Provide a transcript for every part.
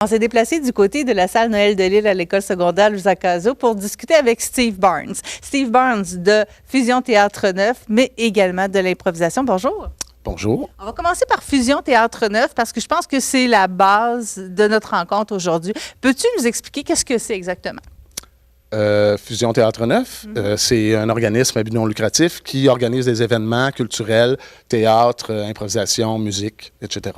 On s'est déplacé du côté de la salle Noël de Lille à l'école secondaire Louis Acaso pour discuter avec Steve Barnes. Steve Barnes de Fusion Théâtre Neuf, mais également de l'improvisation. Bonjour. Bonjour. On va commencer par Fusion Théâtre Neuf parce que je pense que c'est la base de notre rencontre aujourd'hui. Peux-tu nous expliquer qu'est-ce que c'est exactement? Fusion Théâtre Neuf, c'est un organisme à but non lucratif qui organise des événements culturels, théâtre, improvisation, musique, etc.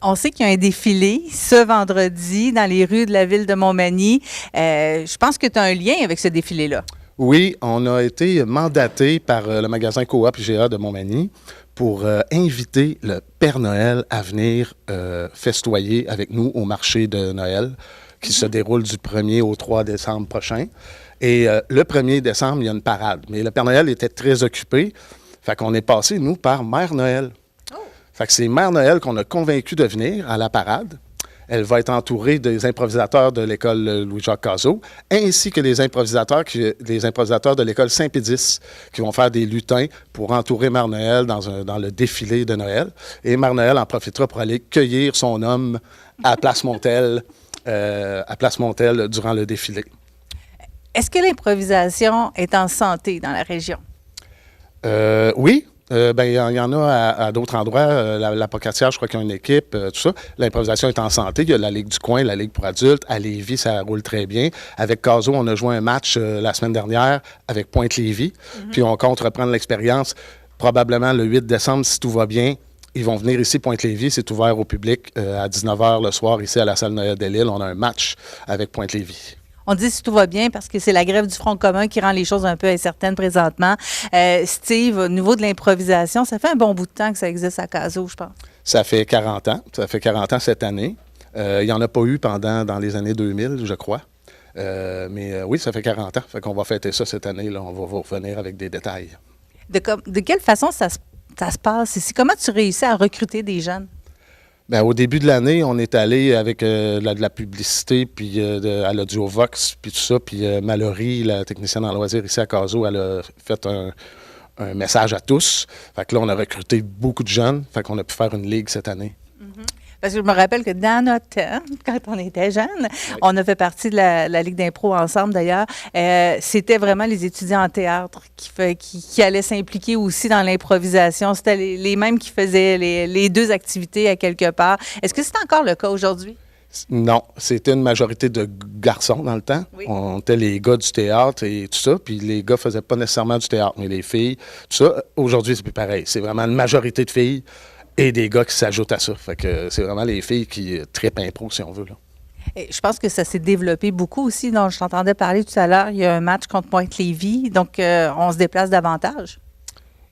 On sait qu'il y a un défilé ce vendredi dans les rues de la ville de Montmagny. Je pense que tu as un lien avec ce défilé-là. Oui, on a été mandaté par le magasin Coop IGA de Montmagny pour inviter le Père Noël à venir festoyer avec nous au marché de Noël qui se déroule du 1er au 3 décembre prochain. Et le 1er décembre, il y a une parade. Mais le Père Noël était très occupé. Fait qu'on est passé, nous, par Mère Noël. Fait que c'est Mère Noël qu'on a convaincu de venir à la parade. Elle va être entourée des improvisateurs de l'école Louis-Jacques Cazot, ainsi que les improvisateurs de l'école Saint-Pédis, qui vont faire des lutins pour entourer Mère Noël dans le défilé de Noël. Et Mère Noël en profitera pour aller cueillir son homme à Place Montel, durant le défilé. Est-ce que l'improvisation est en santé dans la région? Oui. Il y en a à d'autres endroits. La Pocatière, je crois qu'il y a une équipe, tout ça. L'improvisation est en santé. Il y a la Ligue du coin, la Ligue pour adultes. À Lévis, ça roule très bien. Avec Cazot, on a joué un match la semaine dernière avec Pointe-Lévis. Puis on compte reprendre l'expérience probablement le 8 décembre, si tout va bien. Ils vont venir ici, Pointe-Lévis. C'est ouvert au public à 19h le soir, ici à la salle Noël de Lille. On a un match avec Pointe-Lévis. On dit si tout va bien parce que c'est la grève du Front commun qui rend les choses un peu incertaines présentement. Steve, au niveau de l'improvisation, ça fait un bon bout de temps que ça existe à Cazot, je pense. Ça fait 40 ans. Ça fait 40 ans cette année. Il n'y en a pas eu dans les années 2000, je crois. Mais oui, ça fait 40 ans. Fait qu'on va fêter ça cette année. Là. On va vous revenir avec des détails. De quelle façon ça se passe ici? Comment tu réussis à recruter des jeunes? Bien, au début de l'année, on est allé avec de la publicité, puis à l'Audio Vox, puis tout ça. Puis Mallory, la technicienne en loisirs ici à Cazot, elle a fait un message à tous. Fait que là, on a recruté beaucoup de jeunes. Fait qu'on a pu faire une ligue cette année. Parce que je me rappelle que dans notre temps, quand on était jeunes, on a fait partie de la Ligue d'impro ensemble d'ailleurs. C'était vraiment les étudiants en théâtre qui allaient s'impliquer aussi dans l'improvisation. C'était les mêmes qui faisaient les deux activités à quelque part. Est-ce que c'est encore le cas aujourd'hui? Non, c'était une majorité de garçons dans le temps. Oui. On était les gars du théâtre et tout ça, puis les gars faisaient pas nécessairement du théâtre, mais les filles, tout ça. Aujourd'hui, c'est plus pareil. C'est vraiment une majorité de filles et des gars qui s'ajoutent à ça. Fait que c'est vraiment les filles qui trippent impro, si on veut, là. Et je pense que ça s'est développé beaucoup aussi. Donc, je t'entendais parler tout à l'heure, il y a un match contre Pointe-Lévis, donc on se déplace davantage.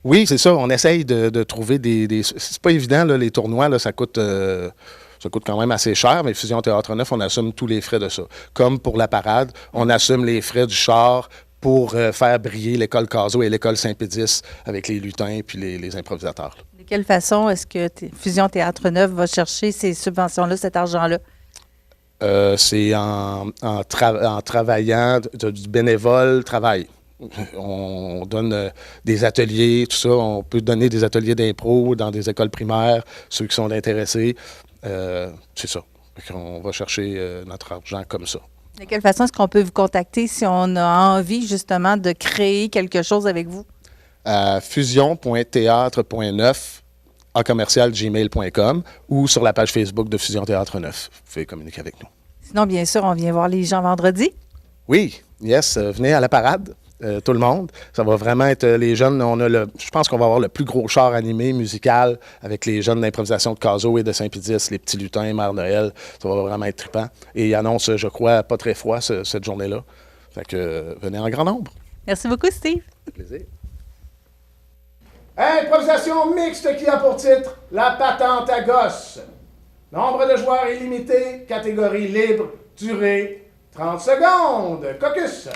Oui, c'est ça. On essaye de trouver des... C'est pas évident, là, les tournois, là, ça coûte quand même assez cher, mais Fusion Théâtre Neuf, on assume tous les frais de ça. Comme pour la parade, on assume les frais du char pour faire briller l'école Cazot et l'école Saint-Pédis avec les lutins puis les improvisateurs. De quelle façon est-ce que Fusion Théâtre Neuf va chercher ces subventions-là, cet argent-là? C'est en travaillant, du bénévole travail. On donne des ateliers, tout ça. On peut donner des ateliers d'impro dans des écoles primaires, ceux qui sont intéressés. C'est ça. On va chercher notre argent comme ça. De quelle façon est-ce qu'on peut vous contacter si on a envie justement de créer quelque chose avec vous? À fusion.théâtre.neuf@gmail.com ou sur la page Facebook de Fusion Théâtre Neuf. Vous pouvez communiquer avec nous. Sinon, bien sûr, on vient voir les gens vendredi. Oui, yes. Venez à la parade. Tout le monde. Ça va vraiment être les jeunes. Je pense qu'on va avoir le plus gros char animé musical avec les jeunes d'improvisation de Cazot et de Saint-Pédis, les petits lutins, Mère Noël. Ça va vraiment être trippant. Et il annonce, je crois, pas très froid cette journée-là. Fait que venez en grand nombre. Merci beaucoup, Steve. Avec plaisir. Improvisation mixte qui a pour titre La patente à gosse. Nombre de joueurs illimité, catégorie libre, durée 30 secondes. Caucus.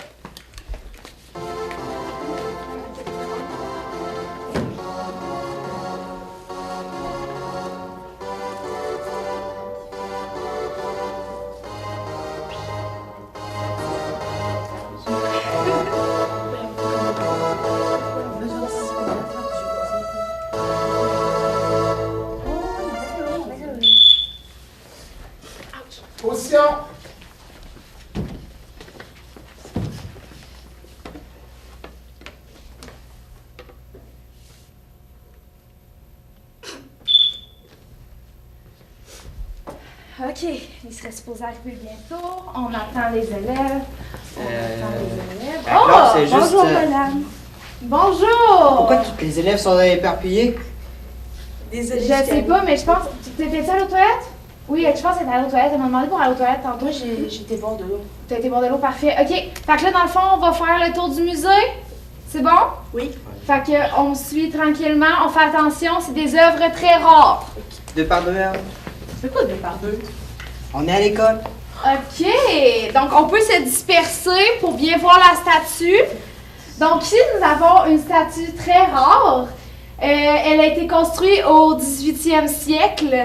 Position! OK, il serait supposé arriver bientôt. On attend les élèves. On attend les élèves. Alors, c'est juste, bonjour, madame. Bonjour! Pourquoi les élèves sont éparpillés? Désolée, je sais pas, mais je pense... T'étais-tu à l'eau toilette? Oui, je pense que t'étais à l'eau toilette. Elle m'a demandé pour aller aux toilettes tantôt. Moi, j'étais boire de l'eau. T'as été boire de l'eau, parfait. OK, fait que là, dans le fond, on va faire le tour du musée. C'est bon? Oui. Fait que on suit tranquillement, on fait attention, c'est des œuvres très rares. 2 par 2 heures. C'est quoi 2 par 2? On est à l'école. OK, donc on peut se disperser pour bien voir la statue. Donc ici, nous avons une statue très rare. Elle a été construite au 18e siècle.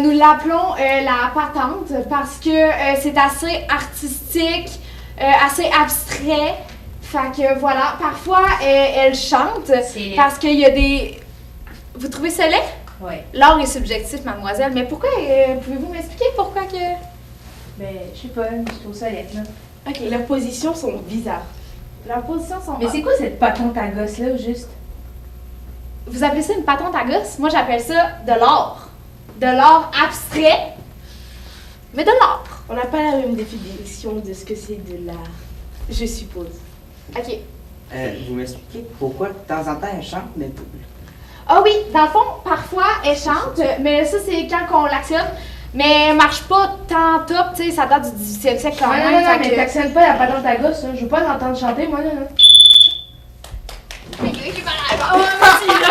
Nous l'appelons la patente parce que c'est assez artistique, assez abstrait. Fait que voilà, parfois elle chante parce qu'il y a des... Vous trouvez ça laid? Oui. L'art est subjectif, mademoiselle, mais pourquoi, pouvez-vous m'expliquer pourquoi que... Ben, je sais pas, je trouve ça laid, là. OK. Leurs positions sont bizarres. Leurs positions sont... Mais c'est quoi cette patente à gosse, là, juste? Vous appelez ça une patente à gosse? Moi, j'appelle ça de l'art. De l'art abstrait, mais de l'art. On n'a pas la même définition de ce que c'est de l'art, je suppose. OK. Vous m'expliquez pourquoi de temps en temps elle chante, mais Ah oui, dans le fond, parfois, elle chante, mais ça, c'est quand on l'actionne. Mais elle marche pas tant top, tu sais, ça date du 18e siècle quand même. Non, fait mais que- t'accennes pas la patente à gosse, là. Je veux pas l'entendre chanter, moi, là. Mais qui est malade? Ah ouais, merci, là.